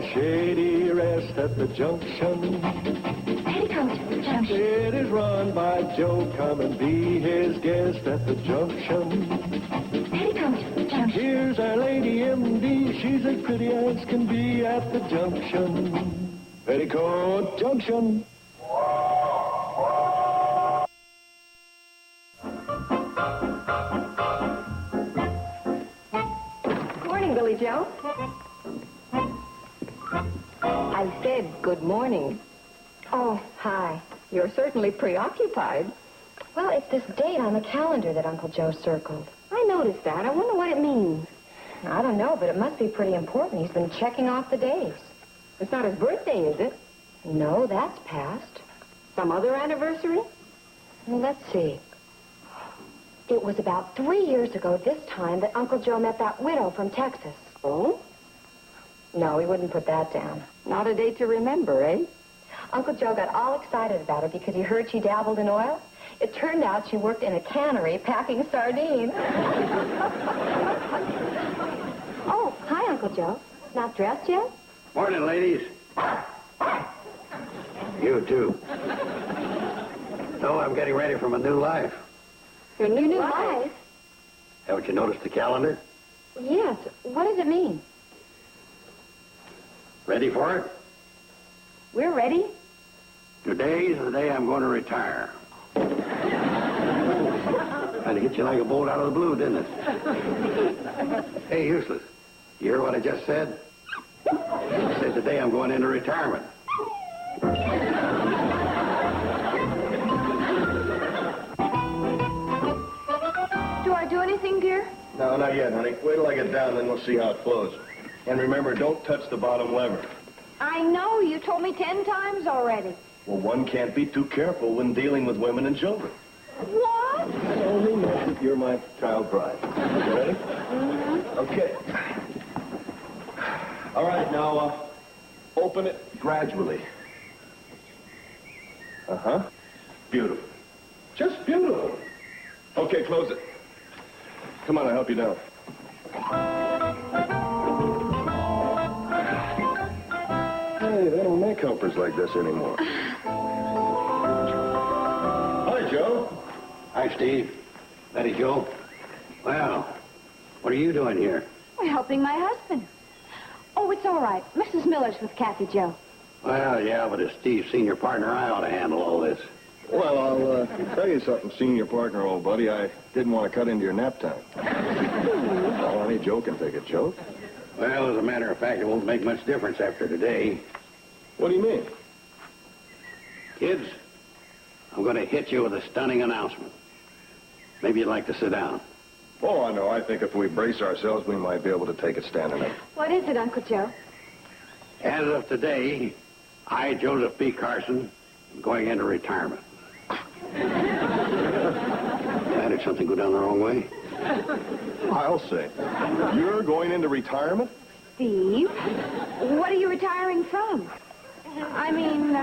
a shady rest at the Junction. Petticoat, Junction. It is run by Joe. Come and be his guest at the Junction. Petticoat, Junction. Here's our lady M.D. She's as pretty as can be at the Junction. Petticoat Junction. Morning, Billy Joe. I said good morning. Oh, hi. You're certainly preoccupied. Well, it's this date on the calendar that Uncle Joe circled. I noticed that. I wonder what it means. I don't know, but it must be pretty important. He's been checking off the days. It's not his birthday, is it? No, that's past. Some other anniversary? Well, let's see. It was about 3 years ago this time that Uncle Joe met that widow from Texas. Oh? No, he wouldn't put that down. Not a date to remember, eh? Uncle Joe got all excited about her because he heard she dabbled in oil. It turned out she worked in a cannery packing sardines. Oh, hi, Uncle Joe. Not dressed yet? Morning, ladies. You too. No, I'm getting ready for my new life. Your new life? Haven't you noticed the calendar? Yes. What does it mean? Ready for it? We're ready. Today is the day I'm going to retire. Kind of hit you like a bolt out of the blue, didn't it? Hey, useless. You hear what I just said? I said today I'm going into retirement. Do I do anything, dear? No, not yet, honey. Wait till I get down, then we'll see how it flows. And remember, don't touch the bottom lever. I know. You told me 10 times already. Well, one can't be too careful when dealing with women and children. What? I only know that you're my child bride. You ready? Mm-hmm. Okay. All right, now, open it gradually. Uh-huh. Beautiful. Just beautiful. Okay, close it. Come on, I'll help you down. Hey, they don't make helpers like this anymore. Hi, Joe. Hi, Steve. Betty Joe. Well, what are you doing here? We're helping my husband. Oh, it's all right. Mrs. Miller's with Kathy Joe. Well, yeah, but as Steve's senior partner, I ought to handle all this. Well, I'll tell you something, senior partner, old buddy. I didn't want to cut into your nap time. Well, any Joe can take a joke. Well, as a matter of fact, it won't make much difference after today. What do you mean? Kids, I'm going to hit you with a stunning announcement. Maybe you'd like to sit down. Oh, I know. I think if we brace ourselves, we might be able to take it standing up. What is it, Uncle Joe? As of today, I, Joseph B. Carson, am going into retirement. Did something go down the wrong way? I'll say. You're going into retirement? Steve, what are you retiring from? I mean,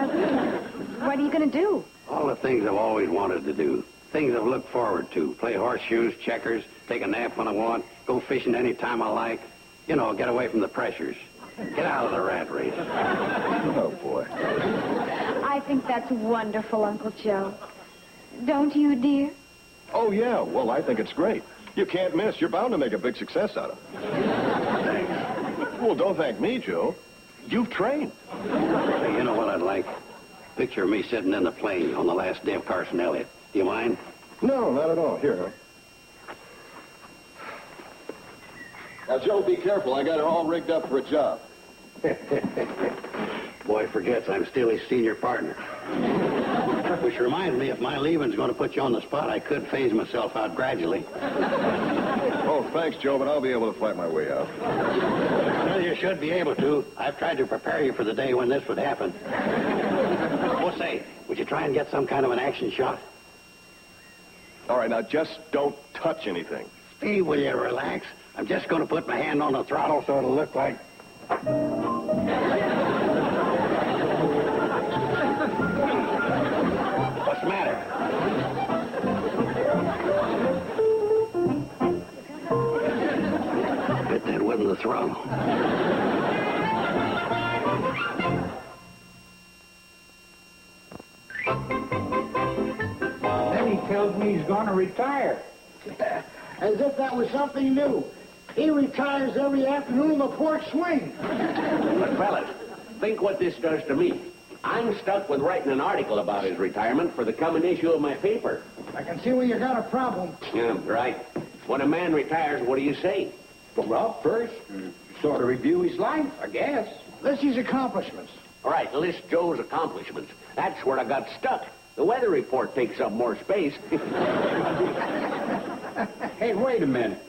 what are you going to do? All the things I've always wanted to do. Things I've looked forward to. Play horseshoes, checkers, take a nap when I want, go fishing any time I like. You know, get away from the pressures. Get out of the rat race. Oh, boy. I think that's wonderful, Uncle Joe. Don't you, dear? Oh, yeah. Well, I think it's great. You can't miss. You're bound to make a big success out of it. Thanks. Well, don't thank me, Joe. You've trained. Hey, you know what I'd like? Picture me sitting in the plane on the last day of Carson Elliott. Do you mind? No, not at all. Here, huh? Now, Joe, be careful. I got it all rigged up for a job. Boy forgets I'm still his senior partner. Which reminds me, if my leaving's going to put you on the spot, I could phase myself out gradually. Oh, thanks, Joe, but I'll be able to fight my way out. Well, you should be able to. I've tried to prepare you for the day when this would happen. Oh, say, would you try and get some kind of an action shot? All right, now, just don't touch anything. Steve, will you relax? I'm just going to put my hand on the throttle so it'll look like... What's the matter? Bet that wasn't the throttle. Then he tells me he's going to retire. As if that was something new. He retires every afternoon on the porch swing. But, fellas, think what this does to me. I'm stuck with writing an article about his retirement for the coming issue of my paper. I can see where you got a problem. Yeah, right. When a man retires, what do you say? Well, first, sort of review his life, I guess. List his accomplishments. All right, list Joe's accomplishments. That's where I got stuck. The weather report takes up more space. Hey, wait a minute.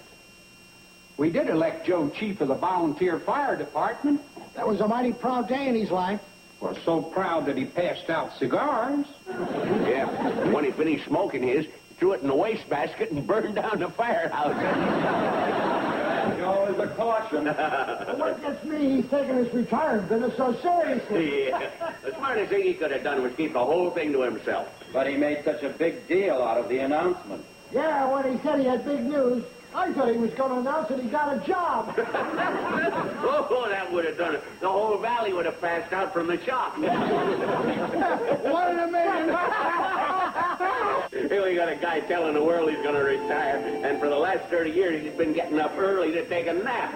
We did elect Joe chief of the volunteer fire department. That was a mighty proud day in his life. Was so proud that he passed out cigars. Yeah, when he finished smoking his, he threw it in the wastebasket and burned down the firehouse. Joe is a caution. What gets me, he's taking his retirement business so seriously. Yeah. The smartest thing he could have done was keep the whole thing to himself. But he made such a big deal out of the announcement. Yeah, when he said he had big news, I thought he was going to announce that he got a job. Oh, that would have done it. The whole valley would have passed out from the shock. One in a million. Here we got a guy telling the world he's going to retire, and for the last 30 years he's been getting up early to take a nap.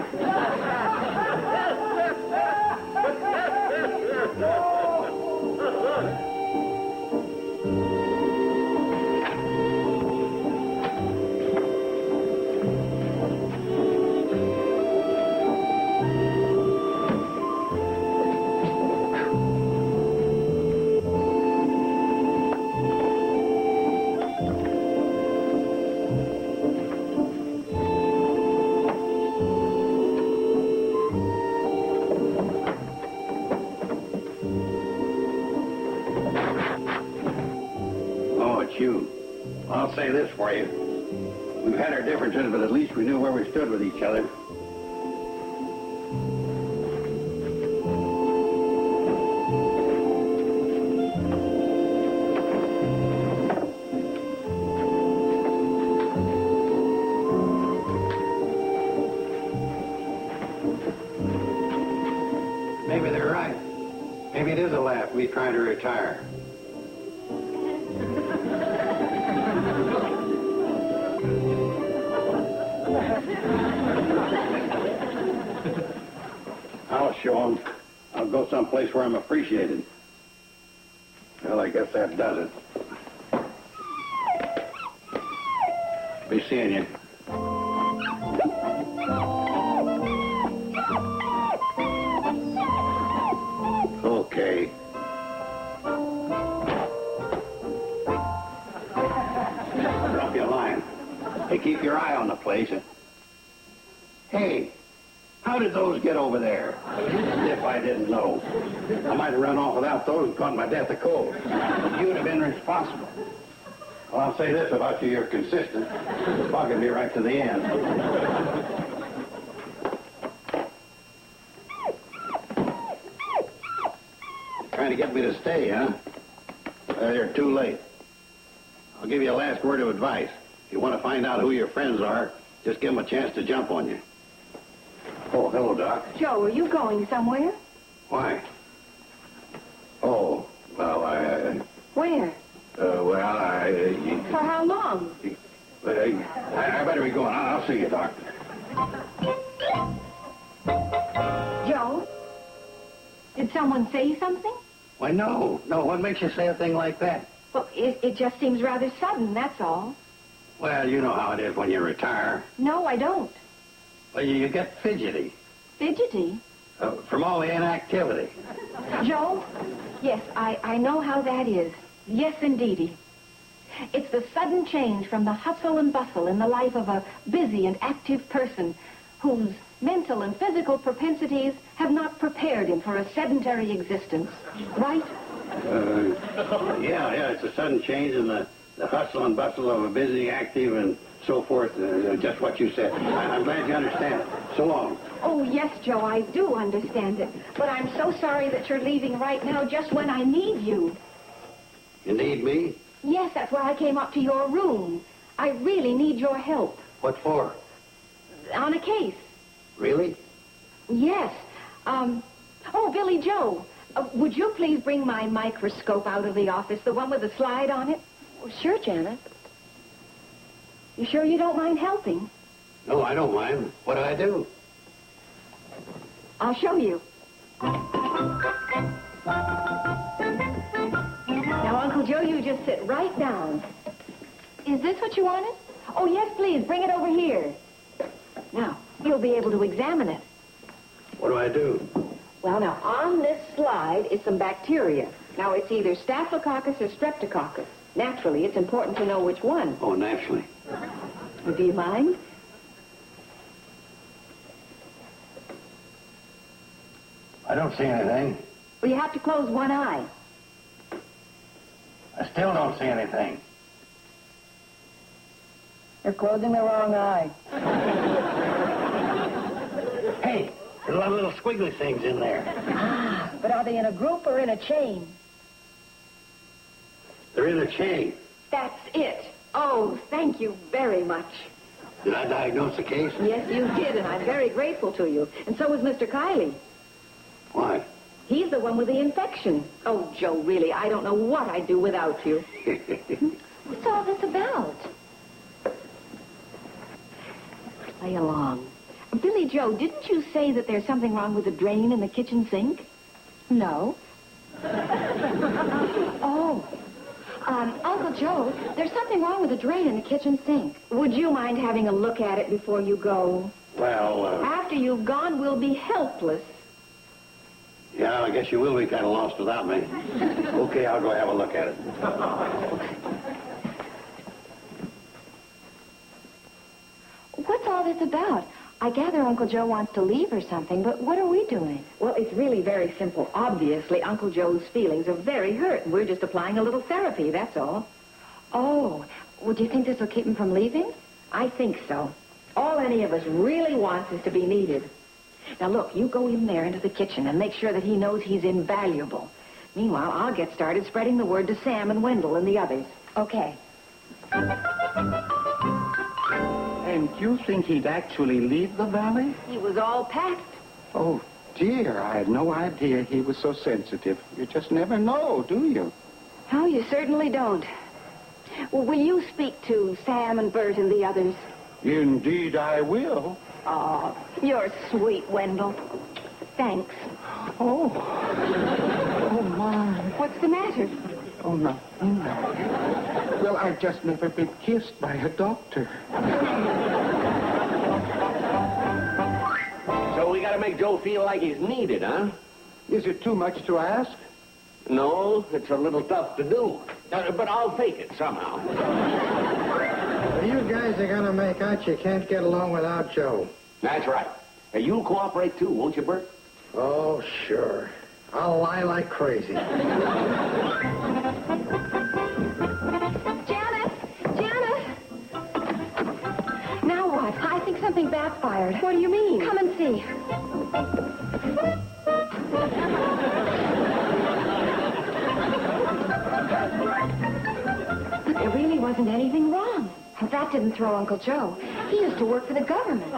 You. I'll say this for you. We've had our differences, but at least we knew where we stood with each other. Maybe they're right. Maybe it is a laugh, me trying to retire. I'll show him. I'll go someplace where I'm appreciated. Well, I guess that does it. Be seeing you. Okay. Drop you a line. Hey, keep your eye on the place. Hey, how did those get over there? If I didn't know. I might have run off without those and caught my death of cold. You'd have been responsible. Well, I'll say this about you, you're consistent. Bugging me right to the end. Trying to get me to stay, huh? Well, you're too late. I'll give you a last word of advice. If you want to find out who your friends are, just give them a chance to jump on you. Oh, hello, Doc. Joe, are you going somewhere? Why? Oh, well, Where? For how long? I better be going. I'll see you, Doc. Joe? Did someone say something? Why, no. No, what makes you say a thing like that? Well, it just seems rather sudden, that's all. Well, you know how it is when you retire. No, I don't. Well, you get fidgety. Fidgety? From all the inactivity. Joe? Yes, I know how that is. Yes, indeedy. It's the sudden change from the hustle and bustle in the life of a busy and active person whose mental and physical propensities have not prepared him for a sedentary existence. Right? Yeah, it's a sudden change in the hustle and bustle of a busy, active, and so forth. Just what you said. I'm glad you understand it. So long. Oh, yes, Joe, I do understand it. But I'm so sorry that you're leaving right now just when I need you. You need me? Yes, that's why I came up to your room. I really need your help. What for? On a case. Really? Yes. Oh, Billy Joe. Would you please bring my microscope out of the office, the one with the slide on it? Oh, sure, Janet. You sure you don't mind helping? No, I don't mind. What do I do? I'll show you. Now, Uncle Joe, you just sit right down. Is this what you wanted? Oh, yes, please. Bring it over here. Now, you'll be able to examine it. What do I do? Well, now, on this slide is some bacteria. Now, it's either Staphylococcus or Streptococcus. Naturally, it's important to know which one. Oh, naturally. Do you mind? I don't see anything. Well, you have to close one eye. I still don't see anything. You're closing the wrong eye. Hey, there's a lot of little squiggly things in there. Ah, but are they in a group or in a chain? They're in a chain. That's it. Oh, thank you very much. Did I diagnose the case? Yes, you did, and I'm very grateful to you. And so was Mr. Kiley. Why? He's the one with the infection. Oh, Joe, really, I don't know what I'd do without you. What's all this about? Play along. Billy Joe, didn't you say that there's something wrong with the drain in the kitchen sink? No. Oh. Uncle Joe, there's something wrong with the drain in the kitchen sink. Would you mind having a look at it before you go? Well, After you've gone, we'll be helpless. yeah, I guess you will be kind of lost without me. Okay, I'll go have a look at it. What's all this about? I gather Uncle Joe wants to leave or something, but what are we doing? Well, it's really very simple. Obviously, Uncle Joe's feelings are very hurt, and we're just applying a little therapy, that's all. Oh, well, do you think this will keep him from leaving? I think so. All any of us really wants is to be needed. Now, look, you go in there into the kitchen and make sure that he knows he's invaluable. Meanwhile, I'll get started spreading the word to Sam and Wendell and the others. Okay. And you think he'd actually leave the valley? He was all packed. Oh, dear, I had no idea he was so sensitive. You just never know, do you? Oh, you certainly don't. Well, will you speak to Sam and Bert and the others? Indeed, I will. Oh, you're sweet, Wendell. Thanks. Oh. Oh, my. What's the matter? Oh, nothing. Well, I've just never been kissed by a doctor. So we gotta make Joe feel like he's needed, huh? Is it too much to ask? No, it's a little tough to do. But I'll take it somehow. You guys are going to make out you can't get along without Joe. That's right. Now, you'll cooperate too, won't you, Bert? Oh, sure. I'll lie like crazy. Janet! Janet! Now what? I think something backfired. What do you mean? Come and see. But there really wasn't anything wrong. That didn't throw Uncle Joe. He used to work for the government.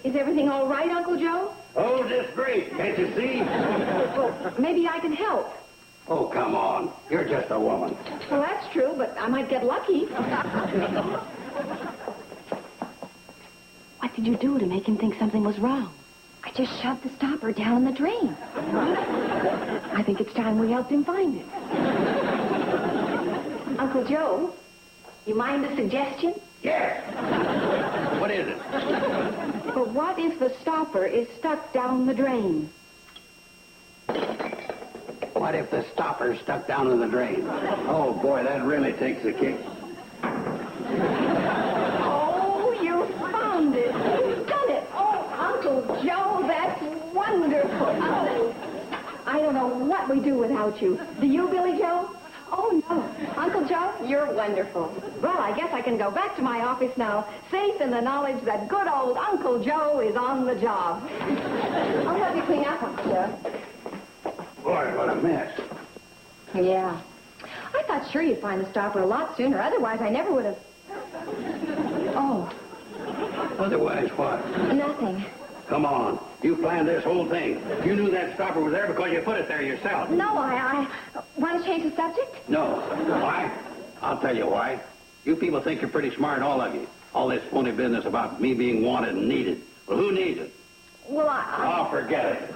Is everything all right, Uncle Joe? Oh, just great. Can't you see? Well, maybe I can help. Oh, come on. You're just a woman. Well, that's true, but I might get lucky. What did you do to make him think something was wrong? I just shoved the stopper down in the drain. I think it's time we helped him find it. Uncle Joe, you mind a suggestion? Yes. What is it? But what if the stopper is stuck down the drain? What if the stopper's stuck down in the drain? Oh, boy, that really takes the cake. Oh, you found it. You've done it. Oh, Uncle Joe, that's wonderful. Oh, I don't know what we do without you. Do you, Billy Joe? Oh, no. Uncle Joe, you're wonderful. Well, I guess I can go back to my office now, safe in the knowledge that good old Uncle Joe is on the job. I'll help you clean up, Uncle Joe. Boy, what a mess. Yeah. I thought sure you'd find the stopper a lot sooner. Otherwise, I never would have... Oh, Otherwise, what? nothing. Come on. You planned this whole thing. You knew that stopper was there because you put it there yourself. No, I want to change the subject? No. Why? I'll tell you why. You people think you're pretty smart, all of you. All this phony business about me being wanted and needed. Well, who needs it? Well, Oh, forget it.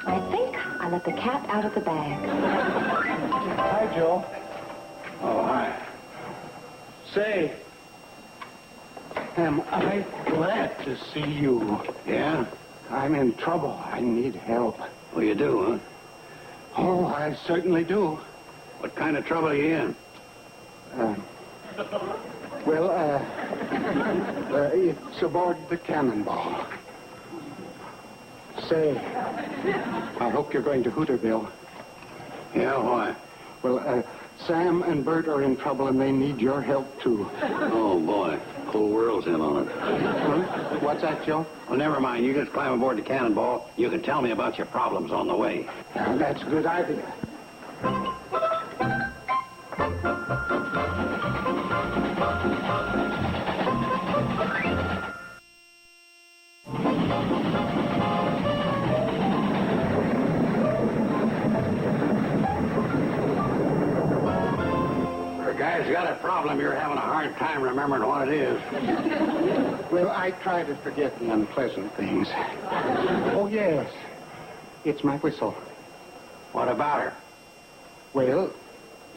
I think I let the cat out of the bag. Hi, Joe. Oh, hi. Say, am I glad to see you? Yeah? I'm in trouble. I need help. Well, you do, huh? Oh, I certainly do. What kind of trouble are you in? It's aboard the Cannonball. Say, I hope you're going to Hooterville. Yeah, why? Well, Sam and Bert are in trouble and they need your help, too. Oh, boy. Whole world's in on it. Huh? What's that, Joe? Well, never mind. You just climb aboard the Cannonball. You can tell me about your problems on the way. Yeah, that's a good idea. Guy's got a problem. You're having a hard time remembering what it is. Well, I try to forget the unpleasant things. Oh, yes. It's my whistle. What about her? Well,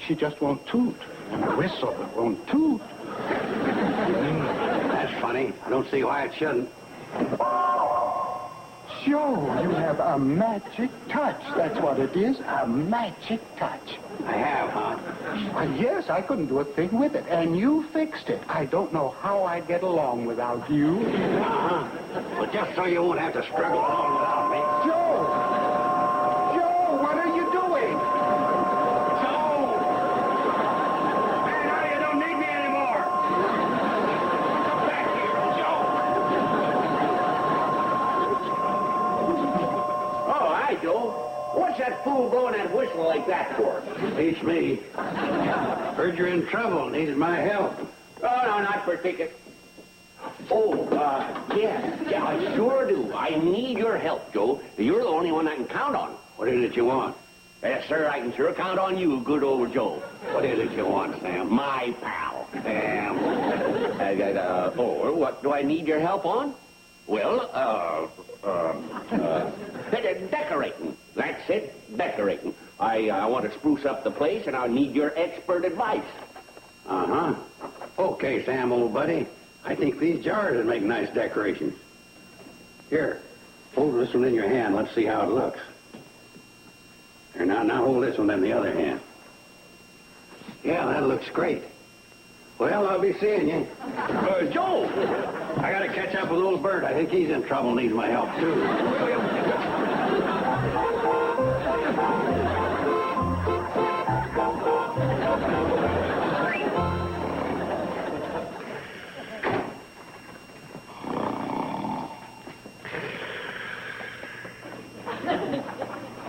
she just won't toot. And a whistle won't toot. That's funny. I don't see why it shouldn't. Joe, you have a magic touch. That's what it is, a magic touch. I have, huh? Why, yes, I couldn't do a thing with it, and you fixed it. I don't know how I'd get along without you. Uh-huh. Well, just so you won't have to struggle along without me. Joe! Joe, what are you doing? Joe! Man, now you don't need me anymore. Come back here, Joe. Oh, hi, Joe. What's that fool blowing that whistle like that for? Beats me. Heard you're in trouble. Needed my help. Oh, no, not for ticket. Oh, yeah, I sure do. I need your help, Joe. You're the only one I can count on. What is it you want? Yes, sir, I can sure count on you, good old Joe. What is it you want, Sam? My pal. Sam. What do I need your help on? Well, decorating. That's it, decorating. I want to spruce up the place, and I need your expert advice. Uh-huh. Okay, Sam, old buddy. I think these jars would make nice decorations. Here, hold this one in your hand. Let's see how it looks. Here, now hold this one in the other hand. Yeah, that looks great. Well, I'll be seeing you. Joe! I gotta catch up with old Bert. I think he's in trouble and needs my help, too.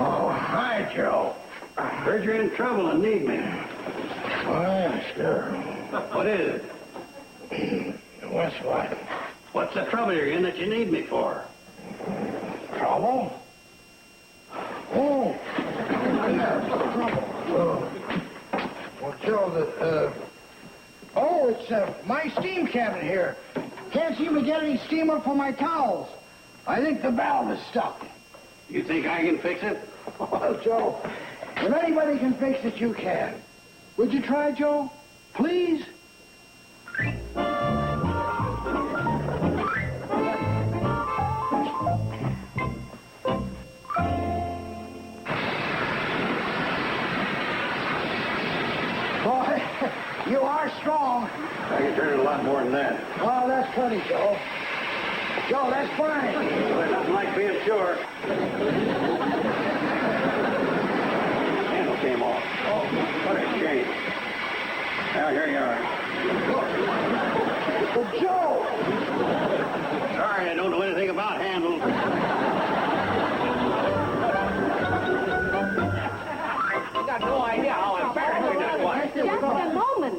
Oh, hi, Joe. Heard you're in trouble and need me. Oh, yeah, sure. What is it? What's what? What's the trouble you're in that you need me for? Trouble? Oh, yeah, trouble. Well, Joe, it's my steam cabinet here. Can't seem to get any steam up for my towels. I think the valve is stuck. You think I can fix it? Well, Joe, if anybody can fix it, you can. Would you try, Joe? Please? Boy, you are strong. I can turn it a lot more than that. Oh, that's funny, Joe. Joe, that's fine. There's nothing like being sure. Handle came off. Oh, what a shame. Now, here you are. Well, Joe! Sorry, I don't know anything about handles. You got no idea how embarrassing that was. Just a moment.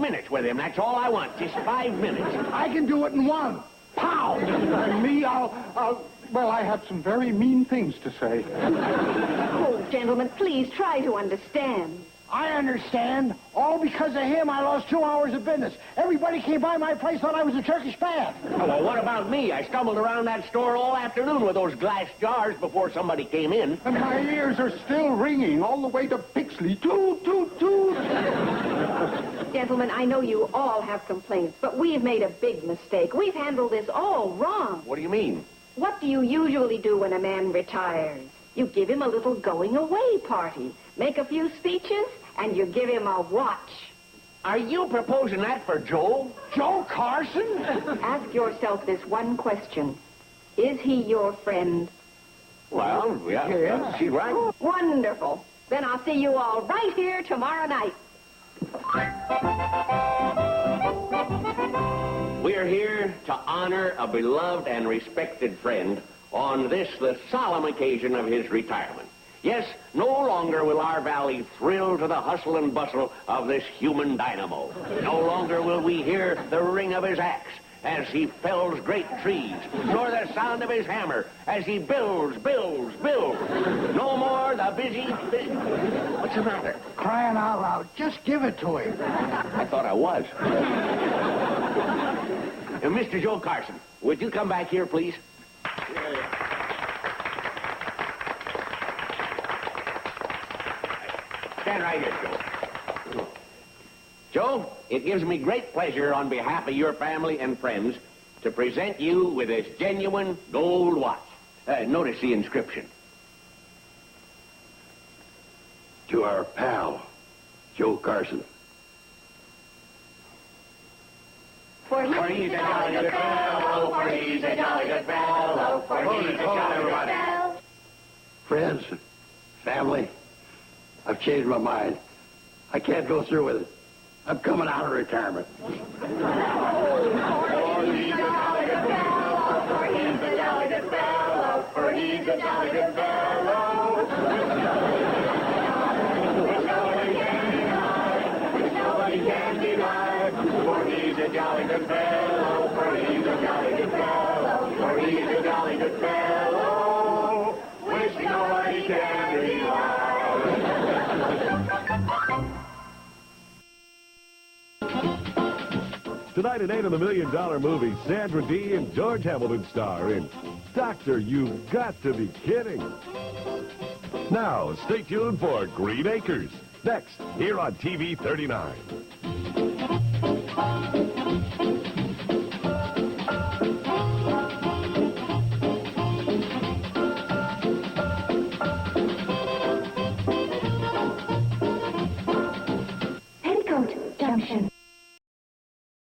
minutes with him. That's all I want. Just 5 minutes. I can do it in one. Pow! And me, well, I have some very mean things to say. Oh, gentlemen, please try to understand. I understand. All because of him, I lost 2 hours of business. Everybody came by my place thought I was a Turkish bath. Oh, well, what about me? I stumbled around that store all afternoon with those glass jars before somebody came in. And my ears are still ringing all the way to Pixley. Toot, toot, toot. Gentlemen, I know you all have complaints, but we've made a big mistake. We've handled this all wrong. What do you mean? What do you usually do when a man retires? You give him a little going-away party, make a few speeches, and you give him a watch. Are you proposing that for Joe? Joe Carson? Ask yourself this one question. Is he your friend? Well, yeah. She's right. Wonderful. Then I'll see you all right here tomorrow night. We're here to honor a beloved and respected friend on this, the solemn occasion of his retirement. Yes, no longer will our valley thrill to the hustle and bustle of this human dynamo. No longer will we hear the ring of his axe as he fells great trees, nor the sound of his hammer as he builds. No more the busy... What's the matter? Crying out loud. Just give it to him. I thought I was. Mr. Joe Carson, would you come back here, please? Stand right here, Joe. Joe, it gives me great pleasure on behalf of your family and friends to present you with this genuine gold watch. Notice the inscription. To our pal, Joe Carson. For he's a jolly good fellow, for he's a jolly good fellow, for he's a jolly good fellow. Friends, family, I've changed my mind. I can't go through with it. I'm coming out of retirement. For he's a jolly good fellow, for he's a jolly good fellow, for he's a jolly good fellow. Which nobody can deny, for he's a jolly good fellow, for he's a jolly good fellow, for he's a jolly good fellow, which nobody can deny. Tonight at 8 on the $1 Million movie, Sandra Dee and George Hamilton star in Doctor, You've Got to Be Kidding. Now, stay tuned for Green Acres. Next, here on TV 39.